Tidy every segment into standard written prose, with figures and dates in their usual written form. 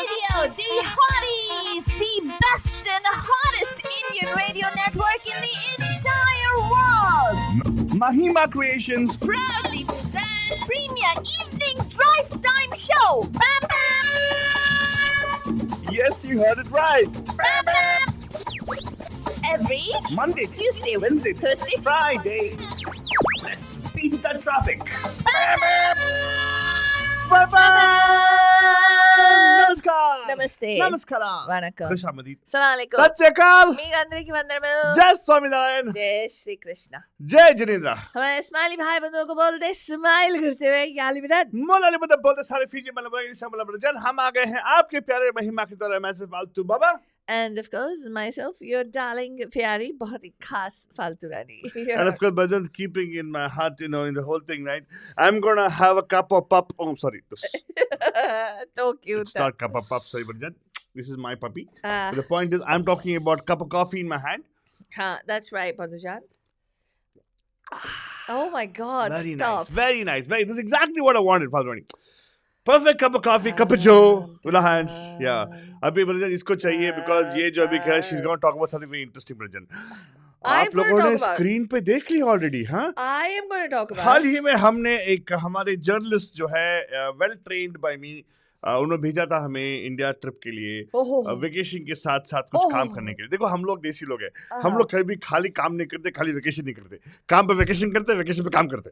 Radio, the hotties, the best and hottest Indian radio network in the entire world. Mahima Creations Proudly presents Premier Evening Drive Time Show. Bam bam. Yes, you heard it right. Bam bam. Every Monday, Tuesday, Wednesday, Thursday, Friday. Let's beat the traffic. Bam bam. Bye-bye. Namaskar. Namaste. Namaskara. Vanakkam. खुश आमदीद. Assalamu alaikum. सत श्री अकाल. మీ అందరికి వందనములు. जय स्वामीनारायण. जय श्री कृष्ण. जय जिनेंद्र. हमारे स्माइली भाई बंधुओं को बोलते स्माइल करते हुए गाली बिदत. मौलाली बदल बोलते सारे फीजी मतलब जन हम आ गए हैं आपके प्यारे महिमा की तरह मैं से फालतू बाबा. And of course, myself, your darling प्यारी बहुत ही खास फालतू रानी. And of course, Bhajan, keeping in my heart, in the whole thing, right? I'm gonna have a cup of pup. Oh, sorry. So cute. It's not cup of pup. Sorry, Bhajan. This is my puppy. But the point is, I'm talking about cup of coffee in my hand. That's right, Bandhujan. Oh my God! Very stop. nice. Very nice. This is exactly what I wanted, Falwani. Perfect cup of coffee, cup of joe, with our hands. Yeah. Abhi Bhajan, isko chahiye because ye jo abhi kha, she's going to talk about something very interesting, Bhajan. आप लोगों ने screen पे देख ली already. हाँ, I am going to talk about. हाल ही में हमने एक हमारे जर्नलिस्ट जो है वेल ट्रेन्ड बाय मी, उन्होंने भेजा था हमें इंडिया ट्रिप के लिए वेकेशन के साथ साथ कुछ काम करने के लिए. देखो हम लोग देसी लोग हैं, हम लोग कभी खाली काम नहीं करते, खाली वेकेशन नहीं करते. काम पे वेकेशन करते, वेकेशन पे काम करते.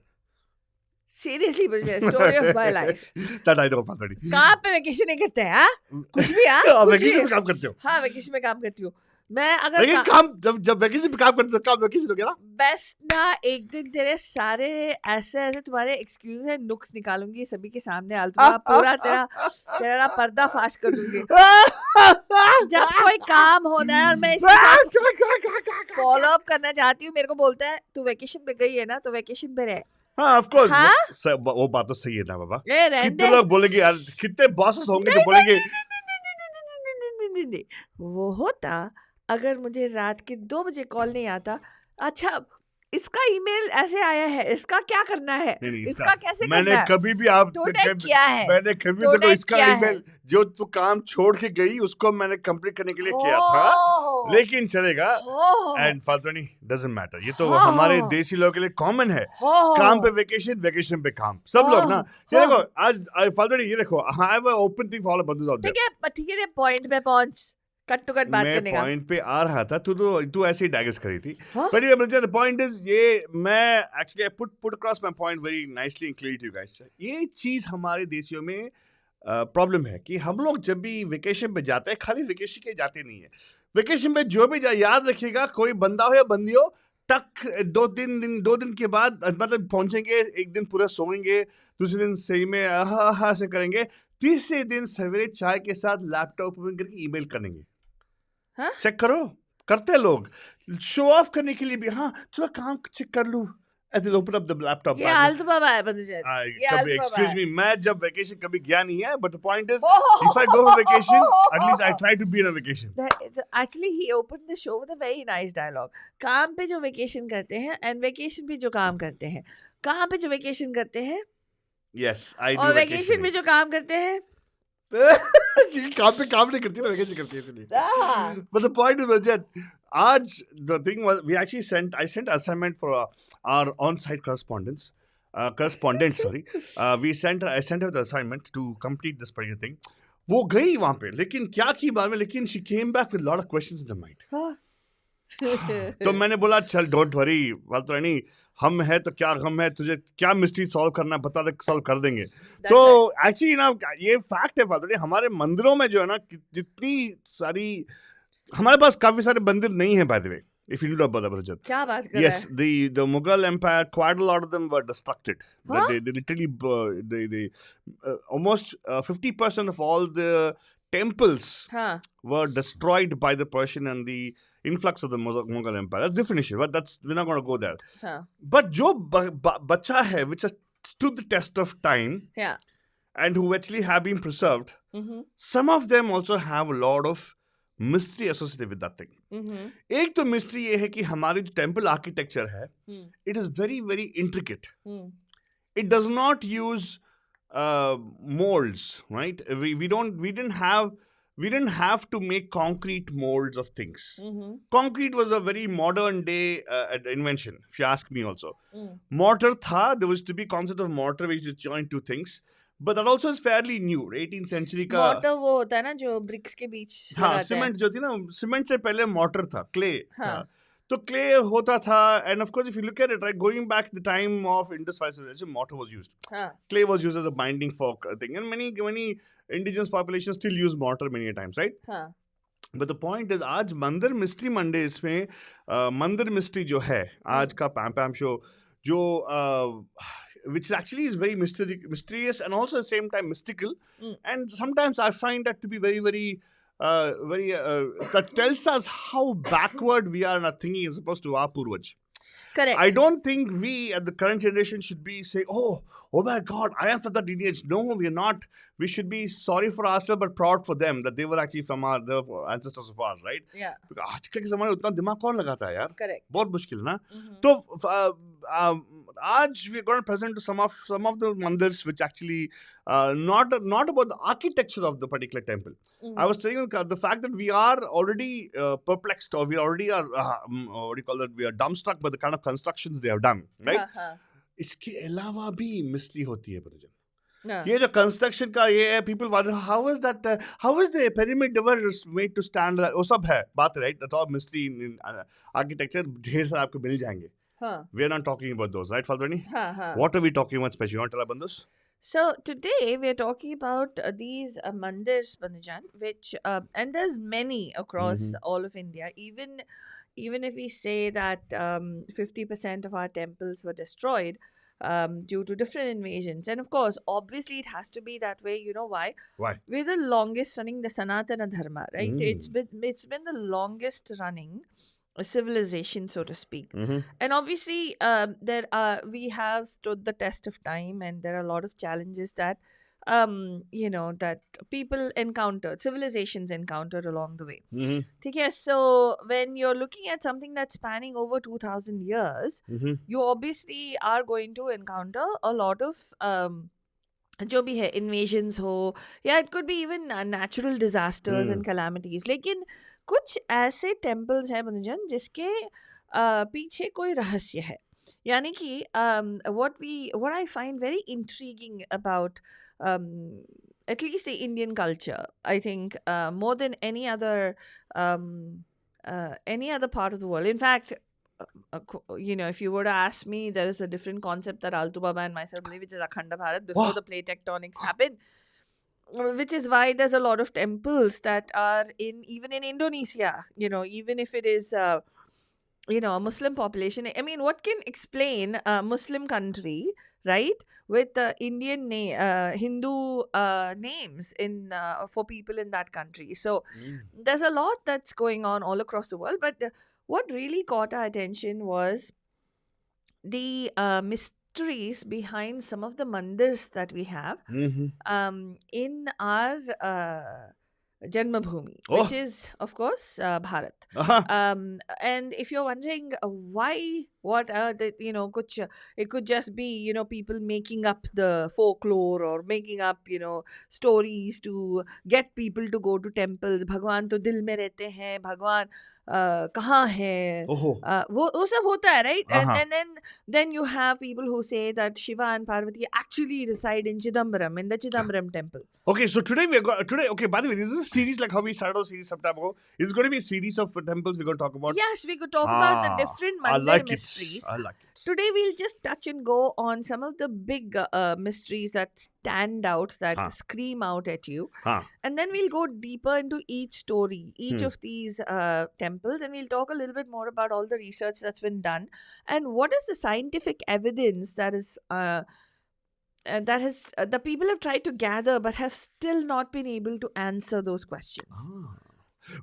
Seriously, Bhajan, story of my life. That I know, Fatani. कहाँ पे वेकेशन नहीं करते हैं? कुछ भी हाँ? वेकेशन पे काम करते हो? हाँ, वेकेशन में काम करती हूँ. मैं अगर लेकिन काम जब वेकेशन पे काम करते हो, काम वेकेशन हो गया ना? बेस्ट ना, एक दिन तेरे सारे ऐसे तुम्हारे एक्सक्यूज है नुक्स निकालूंगी सभी के सामने आलतूबा पूरा तेरा पर्दाफाश कर दूंगी. जब कोई काम होना है और मैं इसके साथ फॉलो अप करना चाहती हूँ, मेरे को बोलता है तू वेकेशन पे गई है ना, तो वेकेशन पे रह. हाँ, ऑफ कोर्स. वो बात तो सही है ना बाबा. कितने लोग बोलेंगे यार, कितने बॉसेस होंगे जो बोलेंगे. वो होता अगर मुझे रात के 2 बजे कॉल नहीं आता. अच्छा, इसका ईमेल ऐसे आया है, इसका क्या करना है, इसका कैसे करना है. मैंने कभी भी किया है. मैंने कभी देखो इसका ईमेल जो तू काम छोड़ के गई उसको मैंने कंप्लीट करने के लिए किया था, लेकिन चलेगा. एंड फालतूनी डजंट मैटर. ये तो हमारे देसी लोगों के लिए कॉमन है. काम पे वेकेशन, वेकेशन पे काम. सब लोग ना ये देखो आज फालतूनी ये देखो, I have a open thing for बंधुस आउट देयर. ठीक है, पॉइंट पे पहुंच. कट टू कट बात करने का. मैं पॉइंट पे आ रहा था, तू ऐसे ही डाइग्रेस करी थी. बट ये द पॉइंट इज, ये मैं actually I put across my point very nicely and clearly to you guys. ये चीज हमारे देशियों में प्रॉब्लम है कि हम लोग जब भी वेकेशन पे जाते हैं, खाली वेकेशन के जाते नहीं है. वेकेशन पे जो भी जाए, याद रखिएगा, कोई बंदा हो या बंदी हो, टक 2 दिन के बाद मतलब पहुंचेंगे, एक दिन पूरा सोएंगे, दूसरे दिन सही में से करेंगे, तीसरे दिन सवेरे चाय के साथ लैपटॉप ओपन करके ईमेल करेंगे. चेक करो, करते हैं लोग शो ऑफ करने के लिए भी. हाँ, थोड़ा काम चेक कर लूं, ओपन अप द लैपटॉप. ये आलतू बाबा है बंधुजान. कभी एक्सक्यूज मी, मैं जब वेकेशन कभी गया नहीं है, but the point is if I go on vacation, at least I try to be on vacation. Actually he opened the show with a very nice dialogue. काम पे जो वेकेशन करते हैं एंड वेकेशन पे जो काम करते हैं, काम पे जो वेकेशन करते हैं, यस आई डू, और वेकेशन में जो काम करते हैं काम पे काम नहीं करती ना, वेकेशन करती है इसलिए. But the point is that आज the thing was we actually I sent assignment for our on-site correspondents. Sorry. I sent her the assignment to complete this particular thing. वो गई वहाँ पे, लेकिन क्या की बाद में, लेकिन she came back with a lot of questions in the mind. तो मैंने बोला चल डोंट वरी फालतू नहीं, हम है तो क्या गम है, तुझे क्या मिस्ट्री सॉल्व करना है बता दे, सॉल्व कर देंगे. तो एक्चुअली ना ये फैक्ट है फालतू नहीं, हमारे मंदिरों में जो है ना, जितनी सारी हमारे पास काफी सारे मंदिर नहीं है. By the way, if you know about that, क्या बात कर रहा है? Yes, the Mughal Empire, quite a lot of them were destructed. They literally they almost 50% of all the temples were destroyed by the Persian and the influx of the Mughal Empire. That's different issue, but we're not going to go there. But जो बच्चा है which has stood the test of time, and who actually have been preserved, some of them also have a lot of mystery associated with that thing. एक तो mystery ये है कि हमारी जो temple architecture है, it is very very intricate. It does not use molds, right? We didn't have to make concrete molds of things. Concrete was a very modern day invention, if you ask me. Also, mortar tha, there was to be concept of mortar which is join two things, but that also is fairly new. 18th century का mortar वो होता है ना जो bricks के बीच हाँ लगाते हैं. सीमेंट जो थी ना, सीमेंट से पहले mortar था, clay हाँ. था. तो clay होता था, and of course if you look at it, right, going back the time of Indus Valley civilization, mortar was used. हाँ. Clay was used as a binding for thing, and many indigenous populations still use mortar many a times, right? हाँ. But the point is, आज मंदिर mystery Monday इसमें मंदिर mystery जो है आज का पैम शो जो which actually is very mysterious and also at the same time mystical, and sometimes I find that to be very that tells us how backward we are in our thinking as opposed to our purvaj. Correct. I don't think we at the current generation should be saying, oh my God, I am from that lineage. No, we are not. We should be sorry for ourselves but proud for them that they were actually from the ancestors of ours, right? Yeah. आजकल के ज़माने में उतना दिमाग कौन लगाता है यार? Correct. बहुत मुश्किल ना. तो आज we are going to present some of the mandirs which actually not about the architecture of the particular temple. I was saying the fact that we are already perplexed, or we already are what do you call that? We are dumbstruck by the kind of constructions they have done, right? इसके अलावा भी mystery होती है परिजन. ये जो construction का ये है, people wonder how is the pyramid ever made to stand, वो सब है बात, right? That's all mystery in architecture. ढेर सारे आपको मिल जाएंगे. We are not talking about those, right, Faldrani? What are we talking about special? You want to tell about those? So today we are talking about these mandirs, Banujan, which and there's many across all of India. Even if we say that 50% of our temples were destroyed due to different invasions, and of course, obviously, it has to be that way. You know why? Why? We're the longest running the Sanatana Dharma, right? It's been the longest running civilization, so to speak, and obviously we have stood the test of time, and there are a lot of challenges that that people encounter, civilizations encounter along the way. Okay, so when you're looking at something that's spanning over 2000 years, you obviously are going to encounter a lot of जो भी है invasions हो, या it could be even natural disasters and calamities. लेकिन कुछ ऐसे temples हैं बनुजन जिसके पीछे कोई रहस्य है. यानी कि what I find very intriguing about at least the Indian culture, I think more than any other part of the world. In fact, if you were to ask me, there is a different concept that Altu Baba and myself believe, which is Akhanda Bharat, before the plate tectonics happened, which is why there's a lot of temples that are even in Indonesia, even if it is a Muslim population. I mean, what can explain a Muslim country, right, with Indian Hindu names for people in that country? So there's a lot that's going on all across the world, but what really caught our attention was the mysteries behind some of the mandirs that we have in our Janmabhoomi, which is, of course, Bharat. And if you're wondering why, what are the, it could just be, people making up the folklore or making up, stories to get people to go to temples. Bhagwan to dil mein rehte hain, Bhagwan कहाँ है, वो सब होता है, right? And then you have people who say that Shiva and Parvati actually reside in Chidambaram, in the Chidambaram temple. Okay, so today okay, by the way, this is a series like how we started our series some time ago. It's going to be a series of temples we're going to talk about. Yes, we could talk about the different mandir mysteries. I like it. Today we'll just touch and go on some of the big mysteries that stand out, that scream out at you. And then we'll go deeper into each story, each of these temples, and we'll talk a little bit more about all the research that's been done and what is the scientific evidence that is the people have tried to gather but have still not been able to answer those questions.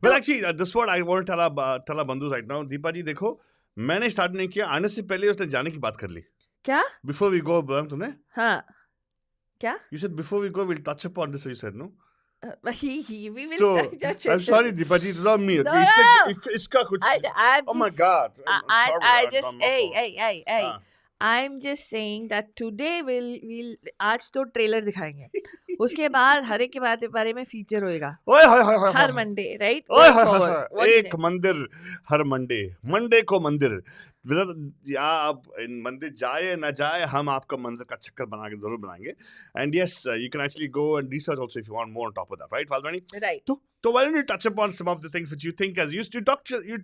Well, actually, this is what I want to tell our bandhus right now. Deepa ji, देखो, मैंने start नहीं किया, आने से पहले उसने जाने की बात कर ली. क्या? Before we go, तूने? हाँ. क्या? You said before we go, we'll touch upon this. You said no. We will touch it. I'm sorry, Deepa ji, it's not me. No. इसका कुछ. Oh my God. Hey. I'm just saying that today we'll आज तो trailer दिखाएंगे उसके बाद हर एक के बारे में फीचर होएगा ओए हाय हाय हाय हर मंडे राइट ओए हाय हाय एक मंदिर हर मंडे को मंदिर या आप मंदिर जाए ना जाए हम आपका मंदिर का चक्कर बना के जरूर बनाएंगे and yes you can actually go and research also if you want more on top of that right Falguni right तो why don't you touch upon some of the things which you think as you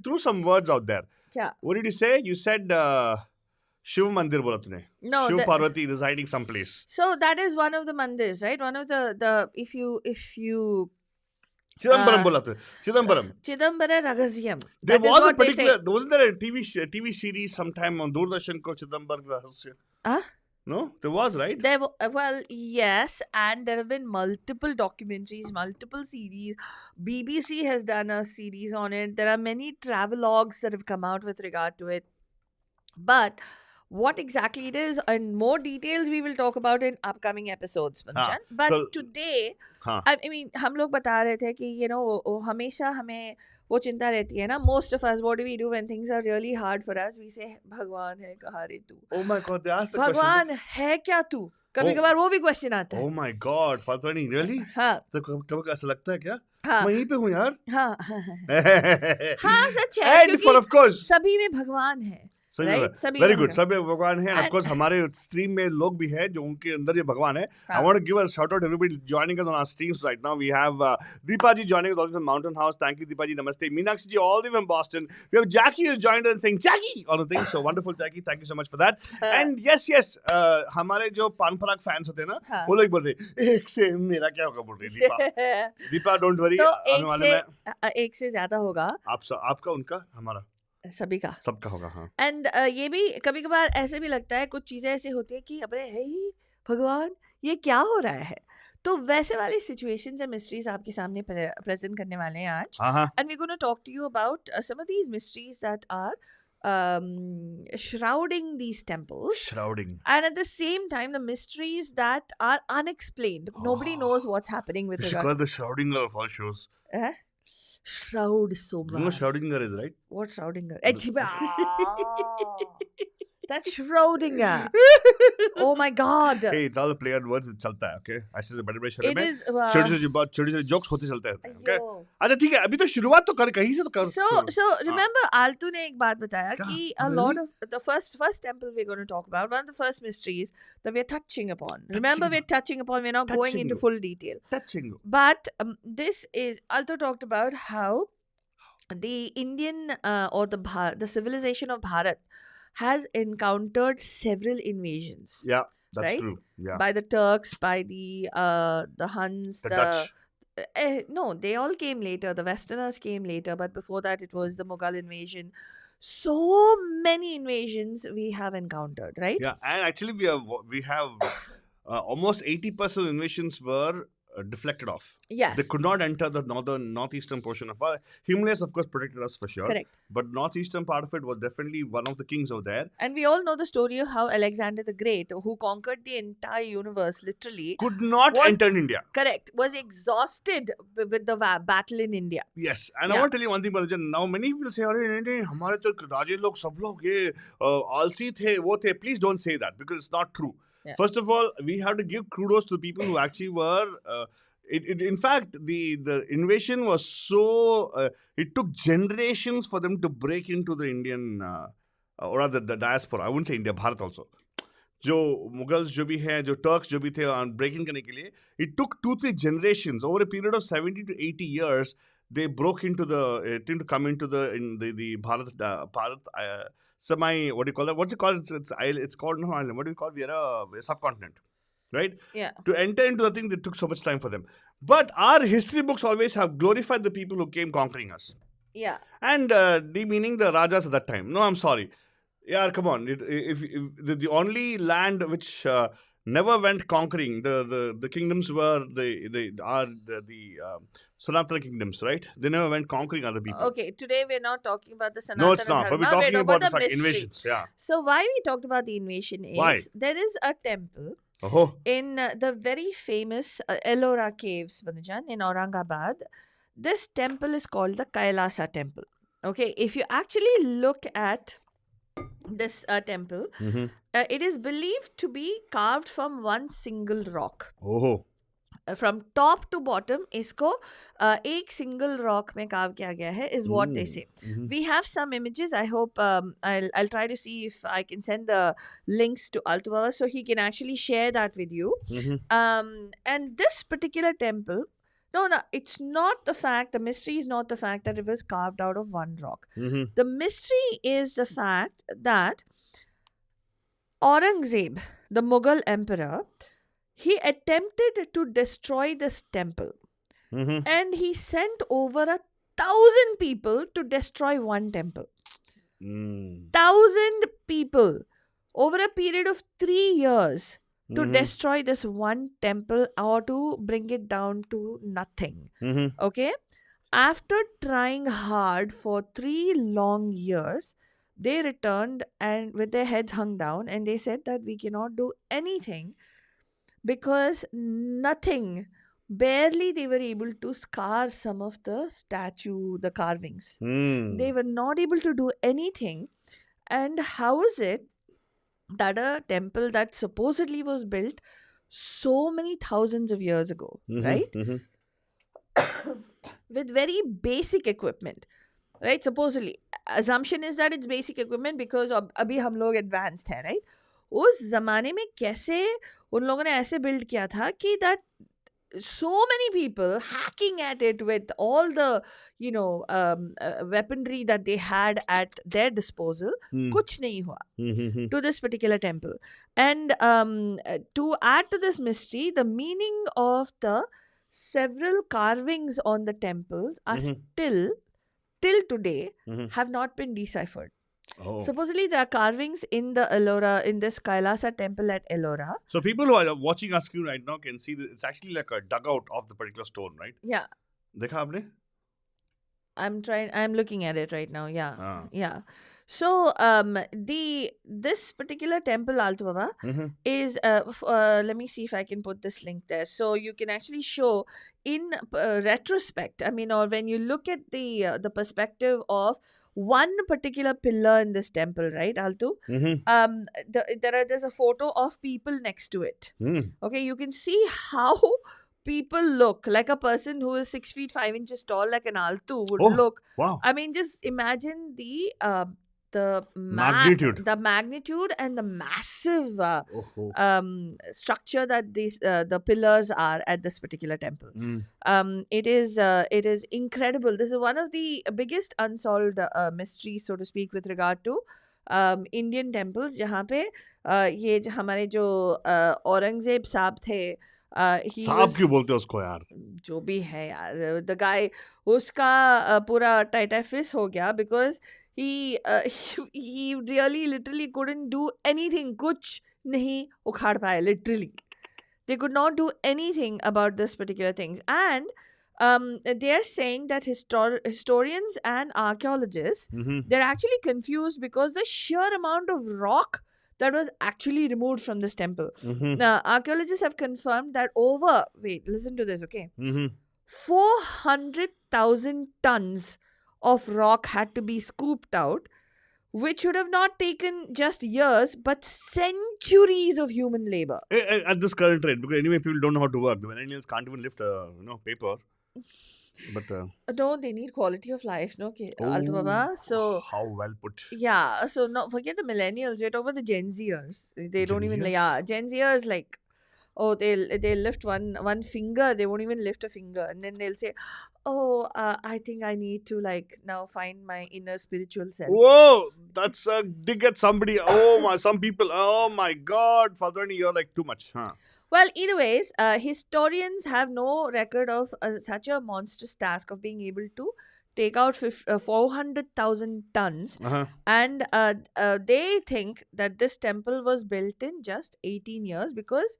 threw some words out there क्या what did you say you said Shiv Mandir bola tune. No, Shiv Parvati residing someplace. So that is one of the mandirs, right? One of the if you Chidambaram bola tune. Chidambara Rahasiyam. There was a particular wasn't there a TV series sometime on Doordarshan called Chidambar Rahasya? No, there was, right? Well, yes, and there have been multiple documentaries, multiple series. BBC has done a series on it. There are many travelogues that have come out with regard to it. But what exactly it is and more details we will talk about in upcoming episodes, Panchan. But so, today, I mean, हम लोग बता रहे थे कि you know हमेशा हमें वो चिंता रहती है ना. Most of us, what do we do when things are really hard for us? We say, भगवान है कहाँ रे तू? Oh my God, they asked the question. भगवान है क्या तू? कभी-कभार वो भी क्वेश्चन आता है. Oh my God, Fatrani, really? हाँ. तो कभी ऐसा लगता है क्या? हाँ. मैं यहीं पे हूँ यार. हाँ. हाँ सच है. And for of course. सभी में भगवान है. वेरी गुड सब भगवान है ऑफ कोर्स हमारे स्ट्रीम में लोग भी हैं जो उनके अंदर ये भगवान है I want to give a shout out everybody joining us on our streams right now we have Deepa ji joining us from Mountain House thank you Deepa ji namaste Meenakshi ji all the way from Boston we have Jackie is joined and saying Jackie on the thing so wonderful Jackie thank you so much for that and yes हमारे जो पान पराग fans होते हैं ना वो लोग बोल रहे एक से मेरा क्या होगा बोल रहे दीपा डोंट वरी आने वाले में एक से ज्यादा होगा आपका उनका हमारा सभी का सबका होगा हाँ एंड ये भी कभी कभार ऐसे भी लगता है कुछ चीजें ऐसी होती है कि अबे हे भगवान ये क्या हो रहा है तो वैसे वाली सिचुएशंस एंड मिस्ट्रीज आपके सामने प्रेजेंट करने वाले हैं आज and we gonna talk to you about some of these mysteries that are shrouding these temples and at the same time the mysteries that are unexplained. Nobody knows what's happening with regard. Call the Schrodinger of all shows. Shroud so much. You know Schrodinger is, right? What Schrodinger? That's Schrodinger. Oh my God. Hey, it's all the play on words. चलता है, okay? ऐसे से बड़े-बड़े शहरों में छोटे-छोटे jokes होते चलते हैं, okay? अच्छा ठीक है, अभी तो शुरुआत तो कर कहीं से तो कर. So remember, Altu ने एक बात बताया कि a lot of the first temple we're going to talk about, one of the first mysteries that we're touching upon. Remember, we're touching upon. We're not going into full detail. But this is Altu talked about how the Indian or the civilization of Bharat has encountered several invasions. Yeah, that's right? true. Yeah. By the Turks, by the Huns, the Dutch. No, they all came later. The Westerners came later, but before that, it was the Mughal invasion. So many invasions we have encountered, right? Yeah, and actually we have almost 80% of invasions were deflected off. Yes. They could not enter the northeastern portion of our Himalayas, of course, protected us for sure. Correct. But northeastern part of it was definitely one of the kings over there. And we all know the story of how Alexander the Great, who conquered the entire universe, literally could not enter in India. Correct. Was exhausted with the battle in India. Yes. And I want to tell you one thing, Balajan. Now many people say, "Arey, nahi, hamare to raje log, sab log ye alsi the, wo the." Please don't say that because it's not true. Yeah. First of all, we have to give kudos to the people who actually were. In fact, the invasion was so. It took generations for them to break into the Indian, or rather the diaspora. I wouldn't say India, Bharat also. जो Mughals जो भी हैं, जो Turks जो भी थे break in करने के लिए, it took 2-3 generations over a period of 70 to 80 years. They broke into to come into the Bharat. Semi, what do you call that? What's it called? It's called no island. What do we call it? We are a subcontinent, right? Yeah. To enter into the thing, it took so much time for them. But our history books always have glorified the people who came conquering us. Yeah. And meaning the Rajas at that time. No, I'm sorry. Yeah, come on. If the only land which never went conquering, the kingdoms were the Sanatana kingdoms, right? They never went conquering other people. Okay, today we're not talking about the Sanatana. No, it's not. But we're talking about the invasions. Yeah. So why we talked about the invasion is there is a temple in the very famous Ellora caves, Banujan, in Aurangabad. This temple is called the Kailasa temple. Okay, if you actually look at this temple. Mm-hmm. It is believed to be carved from one single rock. Oh. From top to bottom इसको एक single rock में carve किया गया है is what they say. Mm-hmm. We have some images. I hope I'll try to see if I can send the links to Altubaba so he can actually share that with you. Mm-hmm. And this particular temple, no, it's not the fact, the mystery is not the fact that it was carved out of one rock. Mm-hmm. The mystery is the fact that Aurangzeb, the Mughal emperor, he attempted to destroy this temple. Mm-hmm. And he sent over 1,000 people to destroy one temple. 1,000 people over a period of 3 years to Mm-hmm. destroy this one temple or to bring it down to nothing. Mm-hmm. Okay? After trying hard for 3 long years, they returned and with their heads hung down and they said that we cannot do anything because nothing, barely they were able to scar some of the statue, the carvings. They were not able to do anything. And how is it that a temple that supposedly was built so many thousands of years ago, right? Mm-hmm. With very basic equipment, right? Supposedly, assumption is that it's basic equipment because अभी हम लोग advanced हैं, right? उस जमाने में कैसे उन लोगों ने ऐसे build किया था कि that so many people hacking at it with all the weaponry that they had at their disposal, kuch nahi hua to this particular temple. And to add to this mystery, the meaning of the several carvings on the temples are still till today have not been deciphered. Oh. Supposedly there are carvings in the Ellora, in this Kailasa temple at Ellora. So people who are watching our screen right now can see that it's actually like a dugout of the particular stone, right? Yeah. देखा आपने? I'm looking at it right now. Yeah. Ah. Yeah. So this particular temple, Altubaba, is let me see if I can put this link there. So you can actually show in retrospect. I mean, or when you look at the perspective of one particular pillar in this temple, right, Altu? There's a photo of people next to it. Okay, you can see how people look like a person who is 6 feet 5 inches tall, like an Altu would look. Wow. I mean, just imagine the magnitude and the massive structure that these the pillars are at this particular temple. It is incredible. This is one of the biggest unsolved mysteries, so to speak, with regard to Indian temples. जहाँ पे ये हमारे जो औरंगजेब साहब थे, साहब क्यों बोलते हैं उसको यार? जो भी है यार, the guy, उसका पूरा टाइटाइफिस हो गया because he really literally couldn't do anything. कुछ नहीं उखाड़ पाए, literally. They could not do anything about this particular things. And they are saying that historians and archaeologists, they're actually confused because the sheer amount of rock that was actually removed from this temple. Now, archaeologists have confirmed that listen to this, okay? 400,000 tons of rock had to be scooped out, which would have not taken just years, but centuries of human labor. At this current rate, because anyway, people don't know how to work. The millennials can't even lift paper. But no, they need quality of life, no? Okay, Altubaba. So how well put. Yeah. So no, forget the millennials. We're talking about the Gen Zers. They don't even Gen Zers like. Oh, they'll lift one finger. They won't even lift a finger, and then they'll say, "Oh, I think I need to now find my inner spiritual self." Whoa, that's a dig at somebody. Oh my, some people. Oh my God, Fadhani, you're like too much, huh? Well, either ways, historians have no record of such a monstrous task of being able to take out 400,000 tons, and they think that this temple was built in just 18 years because.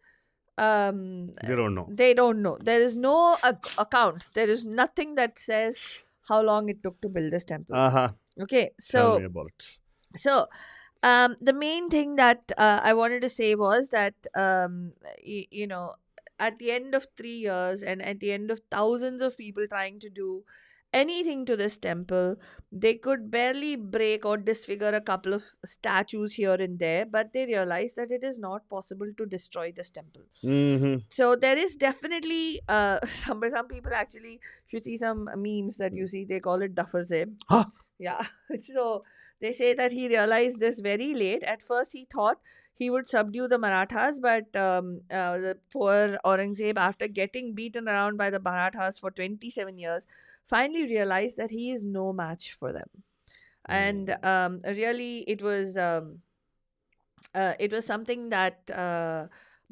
They don't know. There is no account. There is nothing that says how long it took to build this temple. Okay, so tell me about it. So the main thing that I wanted to say was that at the end of 3 years and at the end of thousands of people trying to do anything to this temple. They could barely break or disfigure a couple of statues here and there, but they realized that it is not possible to destroy this temple. Mm-hmm. So there is definitely some people actually, if you see some memes that you see, they call it duffer zeb. Huh? Yeah. So they say that he realized this very late. At first he thought he would subdue the Marathas, but the poor Aurangzeb, after getting beaten around by the Marathas for 27 years, finally realized that he is no match for them. And really it was something that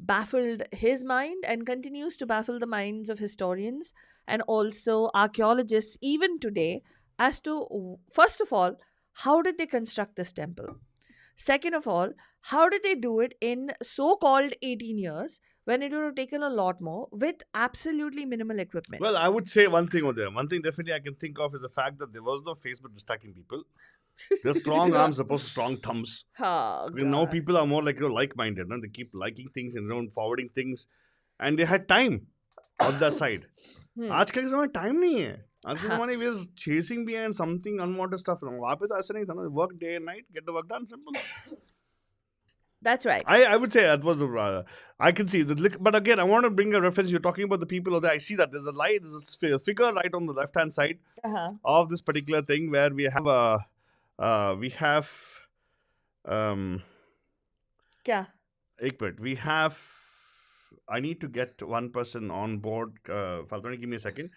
baffled his mind and continues to baffle the minds of historians and also archaeologists even today as to, first of all, how did they construct this temple? Second of all, how did they do it in so called 18 years when it would have taken a lot more with absolutely minimal equipment? Well, I would say one thing over there. One thing definitely I can think of is the fact that there was no Facebook distracting people. There's strong arms opposed to strong thumbs. Oh, Now God. people are more like like-minded. No? They keep liking things and forwarding things, and they had time on their side. आज के समय time नहीं है. आज के ज़माने we are chasing behind something unwanted stuff. वहाँ पे तो ऐसा नहीं था ना. Work day and night, get the work done. Simple. That's right. I would say that was I can see that. But again, I want to bring a reference. You're talking about the people over there. I see that there's a figure right on the left-hand side of this particular thing where we have क्या? एक minute. I need to get one person on board. Faltoni, give me a second.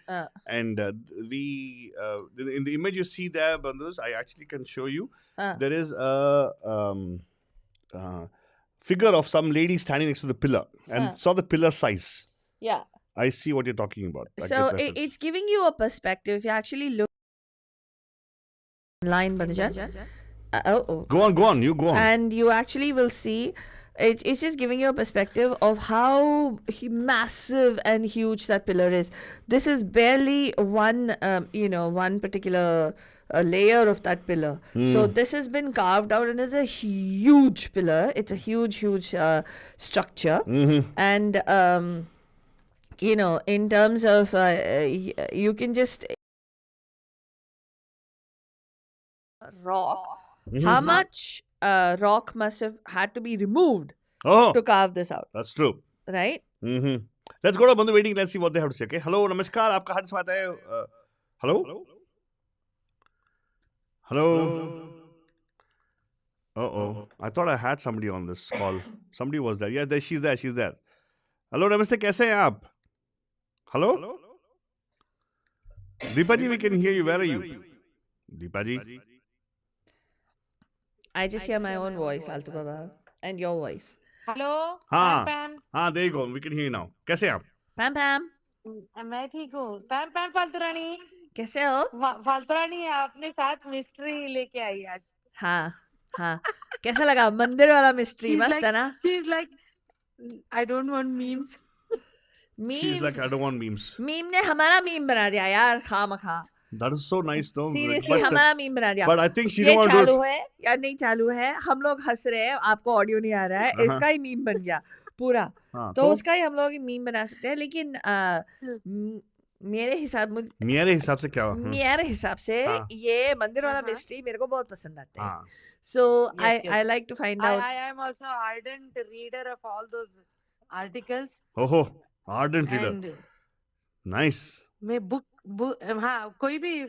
And in the image you see there, Bandhus, I actually can show you. There is a figure of some lady standing next to the pillar and saw the pillar size. Yeah. I see what you're talking about. So it's giving you a perspective. If you actually look online, Banjan. Go on. You go on. And you actually will see it's just giving you a perspective of how massive and huge that pillar is. This is barely one particular layer of that pillar. So this has been carved out and it's a huge pillar. It's a huge structure. And in terms of you can just rock, how much rock must have had to be removed to carve this out. That's true. Right? Let's go to Bandhu waiting. Let's see what they have to say. Okay. Hello, namaskar. आपका हाथ से आता है. Hello. Uh-oh. I thought I had somebody on this call. Somebody was there. Yeah, she's there. Hello, namaste. कैसे हैं आप? Hello. Deepa ji, we can hear you. Where are you? Deepa ji. I just hear my own voice, Altu Baba, and your voice. Hello. Pam. There you go. We can hear you now. कैसे हैं आप? Pam. मैं ठीक हूँ. Pam फालतू रानी. कैसे हो? फालतू रानी अपने साथ मिस्ट्री लेके आई आज. हाँ. कैसा लगा मंदिर वाला मिस्ट्री? मस्त है ना? She's like, I don't want memes. She's like, I don't want memes. Meme ने हमारा meme बना दिया यार, खामखा. That is so nice, though. Seriously, हमारा मीम बना दिया. But I think she don't want to do it. चालू है या नहीं चालू है, हम लोग हंस रहे हैं, आपको ऑडियो नहीं आ रहा है, इसका ही मीम बन गया पूरा. तो उसका ही हम लोग मीम बना सकते हैं, लेकिन मेरे हिसाब से क्या? मेरे हिसाब से ये मंदिर वाला मिस्ट्री मेरे को बहुत पसंद आता है. So I like to find out. I am also ardent reader of all those articles. Oh, ardent reader. Nice. मैं बुक हाँ कोई भी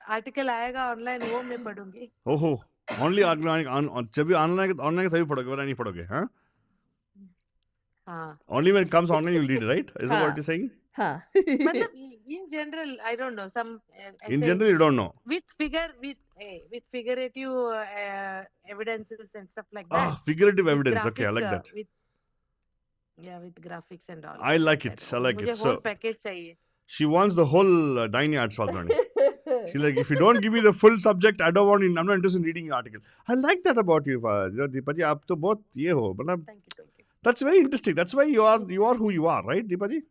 आर्टिकल आएगा ऑनलाइन वो मैं पढ़ूंगी. ओहो ओनली ऑनलाइन जब भी ऑनलाइन तभी पढ़ोगे वरना नहीं पढ़ोगे. हाँ only when it comes online you read, right? Is that what you're saying? हाँ मतलब in general I don't know some in general you don't know with figurative evidences and stuff like that. Figurative evidence. Okay, I like that. With graphics and all. I like it. मुझे whole package चाहिए. She wants the whole Dine Arts Swadhani. She's like, if you don't give me the full subject, I'm not interested in reading your article. I like that about you, Deepa ji. आप तो बहुत ये हो, मतलब. Thank you. That's very interesting. That's why you are who you are, right, Deepa ji?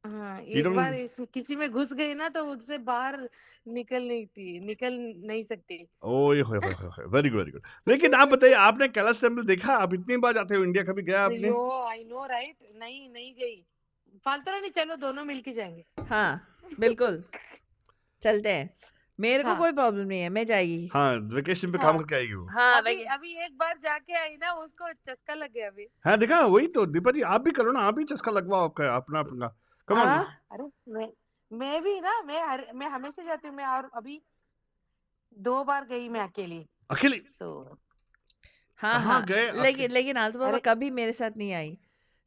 हाँ, एक बार किसी में घुस गई ना तो उससे बाहर निकल नहीं सकती. Oh very good. लेकिन आप बताइए, आपने कैलाश टेम्पल देखा? आप इतनी बार जाते हो इंडिया, कभी गया आपने? I know right. नहीं गई. फालतू नहीं, चलो दोनों मिलके जाएंगे. हाँ बिल्कुल. चलते हैं, मेरे को हाँ कोई प्रॉब्लम नहीं है, मैं जाएगी। हाँ वेकेशन पे हाँ काम करके आएगी वो। हाँ अभी मैं अभी एक बार जाके आई ना, उसको चस्का लग गया अभी। हाँ देखा, वही तो दीपा जी, आप भी करो ना, आप भी चस्का लगवाओ आपका अपना अपना, कम ऑन। अरे मैं भी ना, मैं हमेशा जाती हूँ मैं, और अभी 2 बार गई मैं अकेली। अकेले सो हाँ कहाँ हाँ, गए? लेकिन आलतू बाबा अरे कभी मेरे साथ नहीं आई,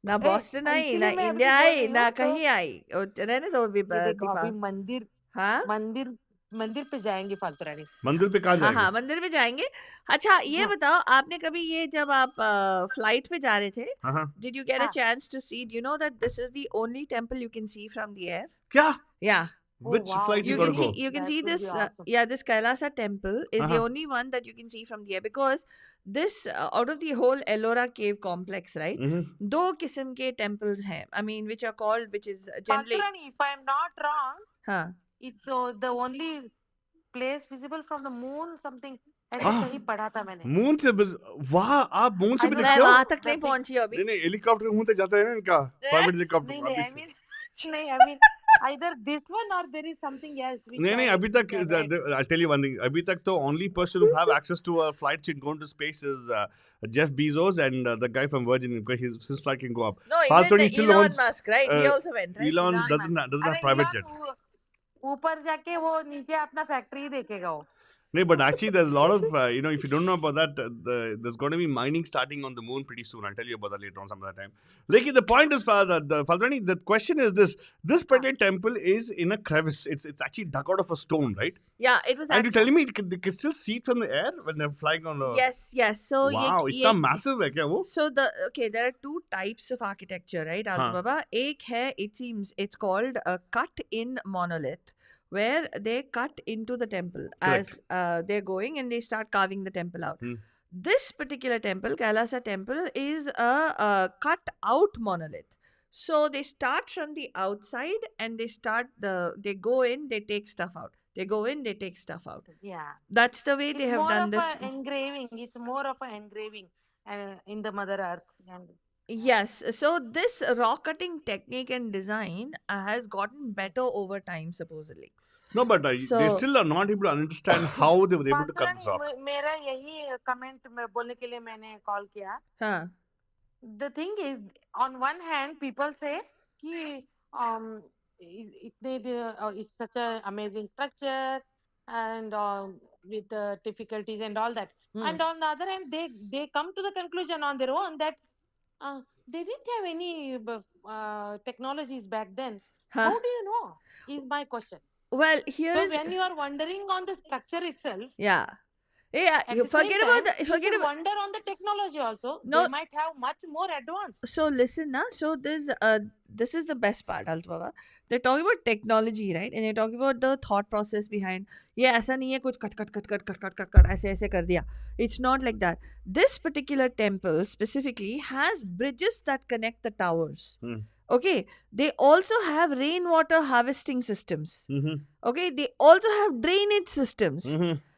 ना ए, बॉस्टन आई, ना इसीलिए मैं अभी इंडिया बोल आई, रही ना हूँ। तो कहीं आई। रहने दो ये देखो, दीपा। अभी मंदिर हाँ मंदिर मंदिर पे जाएंगे फालतू रानी। मंदिर पे कहाँ हाँ जाएंगे? हाँ, मंदिर में जाएंगे। अच्छा ये हाँ बताओ, आपने कभी ये जब आप फ्लाइट पे जा रहे थे, हाँ हाँ। डिड यू गेट अ हाँ chance to see, you know that this is the only temple you can see from the air? क्या? या oh Which wow, flight you gotta go? you can that see will this be awesome. yeah, this Kailasa temple is हाँ the हाँ only one that you can see from the air, because this out of the whole Ellora cave complex, right, दो किस्म के temples हैं, I mean which are called, which is फालतू generally Rani, if I am not wrong, हाँ it's the only place visible from the moon something, ऐसे हाँ कहीं पढ़ा था मैंने। मून से वाह, आप मून से आई भी नो मैं दिखते दैट हो? वहां तक द नहीं बिग, पहुंची हूँ अभी। नहीं नहीं, हेलीकॉप्टर के मुंह तक जाता है ना इनका, प्राइवेट हेलीकॉप्टर नहीं अभी आई से। मीन नहीं I mean either this one or there is something else नहीं नहीं, अभी तक which I read. I'll tell you one thing, अभी तक तो only person who have access to a flight to go into space is Jeff Bezos and the guy from Virgin, because his flight can go up. No, even Falcon still Elon owns, Musk, right, he uh, also went, right? Elon Elon Musk. doesn't have अरे private jet. Elon ऊपर जाके वो नीचे अपना factory देखेगा वो। No, but actually, there's a lot of, if you don't know about that, there's going to be mining starting on the moon pretty soon. I'll tell you about that later on some other time. Like, the point is, Faldrani, the question is this. This particular temple is in a crevice. It's actually dug out of a stone, right? Yeah, it was And you're actually, telling me you can still see it from the air when they're flying on the... yes, so Wow, इतना massive है क्या वो? so there are two types of architecture, right, Alto हाँ. Baba? एक है, it seems it's called a cut in monolith, where they cut into the temple Correct. as they're going and they start carving the temple out. This particular temple, Kailasa temple, is a cut out monolith. So they start from the outside and they go in, they take stuff out. They go in, they take stuff out. Yeah, That's the way they it's have more done of this. a engraving. It's more of an engraving in the Mother Earth. And Yes, so this rock cutting technique and design has gotten better over time, supposedly. No, but they So- still are not able to understand how they were able to cut फालतू this rock. रानी, मेरा यही comment बोलने के लिए मैंने call किया। हाँ, The thing is, on one hand, people say कि it's such an amazing structure and with difficulties and all that. And on the other hand, they come to the conclusion on their own that they didn't have any technologies back then. huh. How do you know? Is my question. Well, here So is when you are wondering on the structure itself, yeah. Yeah, at you the same forget time, about the you forget should about wonder on the technology also. No. They might have much more advanced. so listen na, so this is the best part, Altbaba. They're talking about technology, right, and they're talking about the thought process behind ये ऐसा नहीं है कुछ cut ऐसे ऐसे कर दिया. It's not like that. This particular temple specifically has bridges that connect the towers. Okay, they also have rainwater harvesting systems. Okay, they also have drainage systems,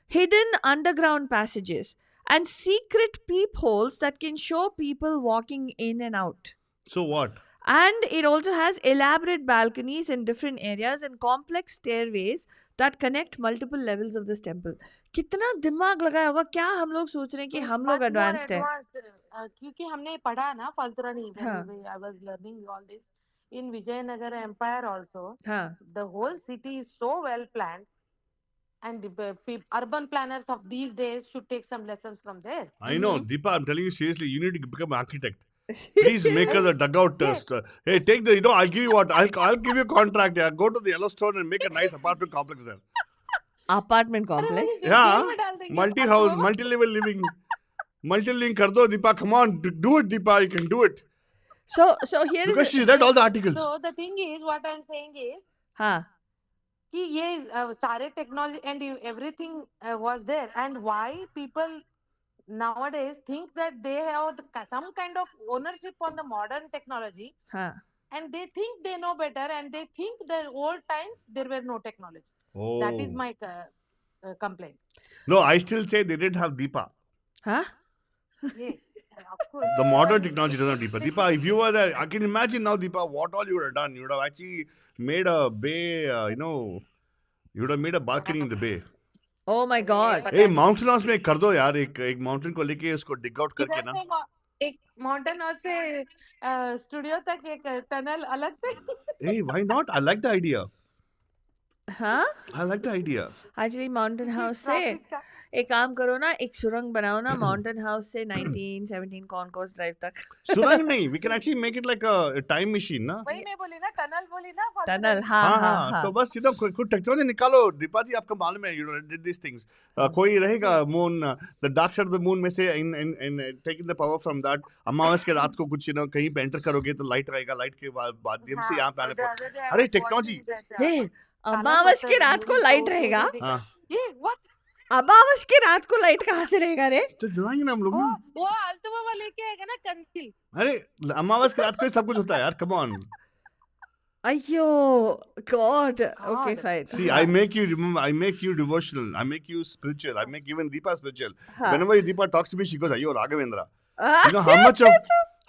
hidden underground passages, and secret peepholes that can show people walking in and out. So what? And it also has elaborate balconies in different areas and complex stairways that connect multiple levels of this temple. कितना दिमाग लगाया होगा, क्या हम लोग सोच रहे हैं कि हम लोग advanced है? क्योंकि हमने पढ़ा ना फालतू रानी, हाँ. I was learning all this in Vijayanagar Empire also. हाँ. The whole city is so well planned, and the urban planners of these days should take some lessons from there. I know, Deepa, I'm telling you seriously, you need to become an architect. Please make us a dugout test. Hey, take the, I'll give you what? I'll give you a contract. Yeah, go to the Yellowstone and make a nice apartment complex there. Apartment complex? Yeah, multi-house, multi-level living, multi-living kar do, Deepa. Come on, do it, Deepa. You can do it. So here Because is she's read all the articles. So the thing is, what I'm saying is, हाँ. कि ये सारे technology and everything was there, and why people nowadays think that they have some kind of ownership on the modern technology, हाँ. and they think they know better, and they think the old times there were no technology. Oh. That is my complaint. No, I still say they didn't have Deepa. Huh? Yeah, of course. The modern technology doesn't have Deepa. Deepa, if you were there, I can imagine now, Deepa, what all you would have done. You would have actually made a bay, You would have made a balcony in the bay. Oh my God. Hey, mountain house में कर दो यार एक mountain को लेके उसको dig out करके इधर ना. से एक माउंटेन हाउस से स्टूडियो तक एक टनल अलग से Hey, why not? I like the idea. हाँ? I like the idea. Actually, mountain house से ट्रैफिक का एक काम करो ना, एक सुरंग बनाओ ना mountain house से 1917 concourse drive तक. सुरंग नहीं, we can actually make it like a time machine ना. वही मैं बोली ना टनल बोली ना Tunnel, Fortunately. हाँ हाँ हाँ हाँ हाँ. तो बस सीधा कुछ टेक्नोलॉजी निकालो. दीपा जी आपका मालूम है, you know, did these things. कोई रहेगा moon, the dark side of the moon में से in taking the power from that. अमावस के रात को कुछ कहीं पे एंटर करोगे तो लाइट रहेगा, लाइट के माध्यम से यहाँ पे आने पर. अरे टेक्नोलॉजी. हे, अमावस के रात को लाइट रहेगा? हाँ. ये व्हाट अमावस के रात को लाइट कहाँ से रहेगा रे? तो जलाएंगे ना हम लोग ना. वो आलतू बाबा लेके आएगा ना कंसिल अरे अमावस के रात को ही सब कुछ होता है यार. Come on. अयो God. Okay, fine. See, I make you remember. I make you devotional. I make you spiritual. I make even Deepa spiritual. हाँ. Whenever Deepa talks to me, she goes, "Ayo, Raghavendra." Ah, You know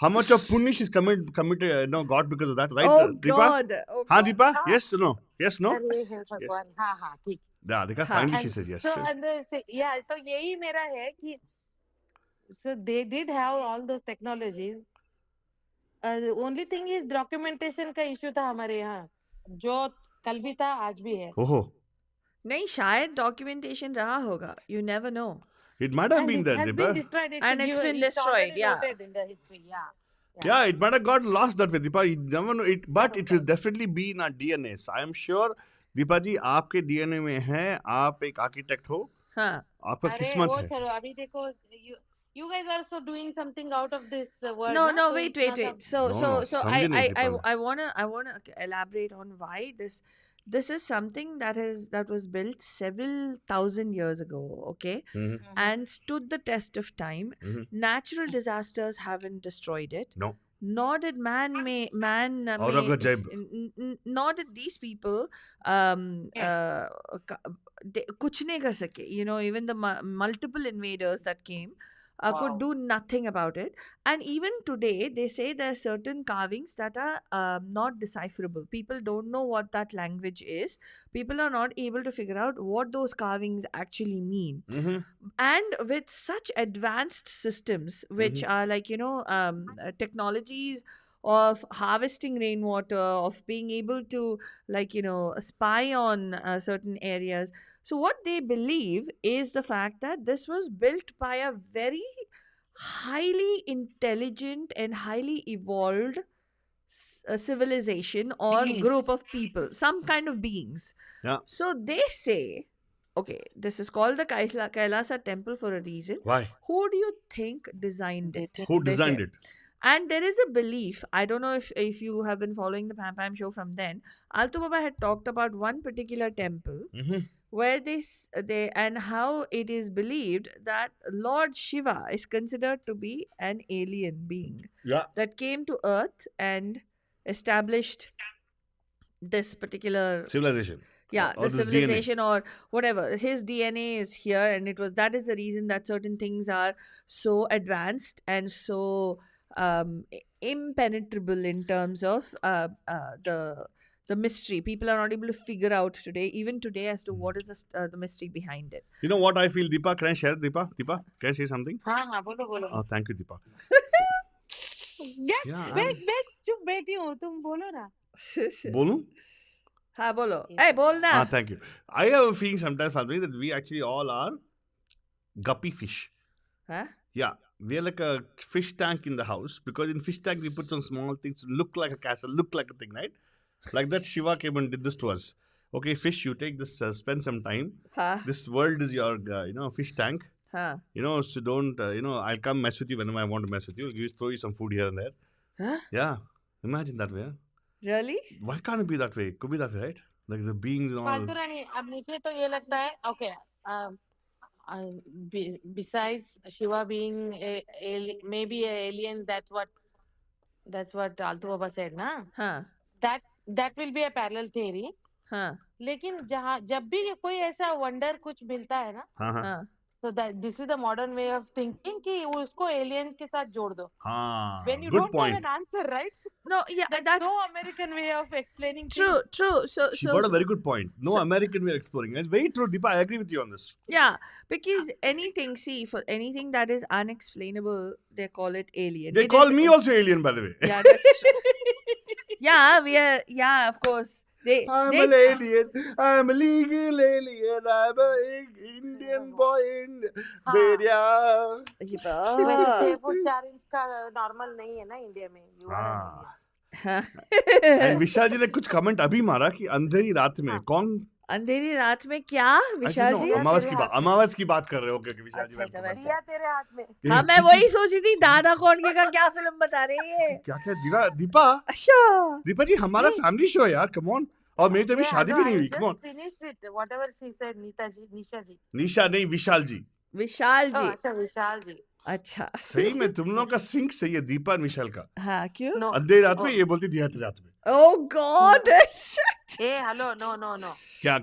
how much of punya she's committed, no, God because of that, right? Oh Deepa? God. Oh हाँ, God. Deepa? हाँ. Yes, no? Yes, no? अरे हे भगवान हाँ हाँ ठीक Yeah, Deepa, हाँ. finally she And says yes. so अंदर से या तो यही मेरा है कि so they did have all those technologies. The only thing is documentation का issue था हमारे यहाँ जो कल भी था आज भी है. Oh, नहीं, शायद documentation रहा होगा. You never know. it might have And been it there, has Deepa. been destroyed. And it's been destroyed, already yeah. noted in the history. Yeah. Yeah, it might have got lost that way, Deepa. You never know it, but it will definitely be in our DNA. So I am sure, Deepa जी, आपके DNA में है. आप एक architect हो. हाँ. आपका अरे किस्मत वो है. चलो अभी देखो you guys are also doing something out of this world. No, na? no, So wait, it's wait, not a- wait. So, No, so, no, so समझे नहीं, I Deepa. wanna elaborate on why this is something that was built several thousand years ago, okay, Mhm. and stood the test of time. Mhm. Natural disasters haven't destroyed it. No. Nor did Aurangzeb. nor did these people कुछ नहीं कर सके. You know, even the multiple invaders that came could do nothing about it. And even today, they say there are certain carvings that are not decipherable. People don't know what that language is. People are not able to figure out what those carvings actually mean. Mhm. And with such advanced systems, which are like, you know, technologies of harvesting rainwater, of being able to, like, you know, spy on certain areas. So, what they believe is the fact that this was built by a very highly intelligent and highly evolved civilization or Beings. group of people, some kind of beings. Yeah. So, they say, okay, this is called the Kailasa temple for a reason. Why? Who do you think designed it? Who They designed say. it? And there is a belief, I don't know if you have been following the Pam Pam show from then, Altu Baba had talked about one particular temple Mhm. where they and how it is believed that Lord Shiva is considered to be an alien being Yeah. that came to earth and established this particular Civilization. yeah Or the this DNA. civilization or whatever. His DNA is here, and that is the reason that certain things are so advanced and so impenetrable in terms of the mystery. People are not able to figure out even today as to what is the mystery behind it. You know what I feel, Deepa? Can I share, Deepa? Deepa, can I say something? हाँ हाँ बोलो बोलो Oh, thank you, Deepa. Yeah, मैं चुप बैठी हूँ तुम बोलो ना बोलूं? हाँ बोलो. Hey, बोल ना. Thank you. I have a feeling sometimes, Fadri, that we actually all are guppy fish. Huh? Yeah, we are like a fish tank in the house, because in fish tank we put some small things, look like a castle, look like a thing, right? Like that Shiva came and did this to us. Okay, fish, you take this, spend some time. Huh? This world is your, fish tank. Huh? So don't, I'll come mess with you whenever I want to mess with you. You throw you some food here and there. Huh? Yeah, imagine that way. Really? Why can't it be that way? Could be that way, right? Like the beings and all. फालतू रानी अब मुझे तो ये लगता है okay besides Shiva being maybe a alien, that's what Altu Baba said ना Huh? that will be a parallel theory. Huh? लेकिन जब भी कोई ऐसा वंडर कुछ मिलता है ना हाँ हाँ. Huh? So that this is the modern way of thinking कि उसको aliens के साथ जोड़ दो. Ah, When you good don't point. have an answer, right? No, yeah, That's so American way of explaining true, things. true. She got a very good point. No American way of exploring. It's very true, Deepa. I agree with you on this. Yeah, because anything, see, for anything that is unexplainable, they call it alien. They It call is- me also alien, by the way. Yeah, that's yeah, we are. Yeah, of course. I'm an alien. I'm a legal alien. I'm a Indian boy in Beria. वैसे 6 foot 4 inch का normal नहीं है ना India में. You are an alien. And विशाल जी ने कुछ comment अभी मारा कि अंधेरी रात में कौन अंधेरी रात में क्या विशाल जी? अमावस की बात कर रहे हो क्या विशाल जी? अच्छा, वैसे। दिया तेरे हाथ में. हाँ, मैं वही सोच रही थी दादा कौन के का क्या फिल्म बता रही है. क्या दीपा? अच्छा. दीपा जी हमारा फैमिली शो है यार, कम ऑन. और मेरी तो अभी शादी भी नहीं हुई, come on. Finish it. Whatever she said, Neeta ji, Nisha ji. Nisha नहीं, विशाल जी. विशाल जी. अच्छा विशाल जी. अच्छा. सही में तुम लोगों का सिंक सही है, दीपा और विशाल का. हाँ, क्यों? No. अंधेरी रात में ये बोलती दिया रात में. Oh God. Hey, hello, no. क्या?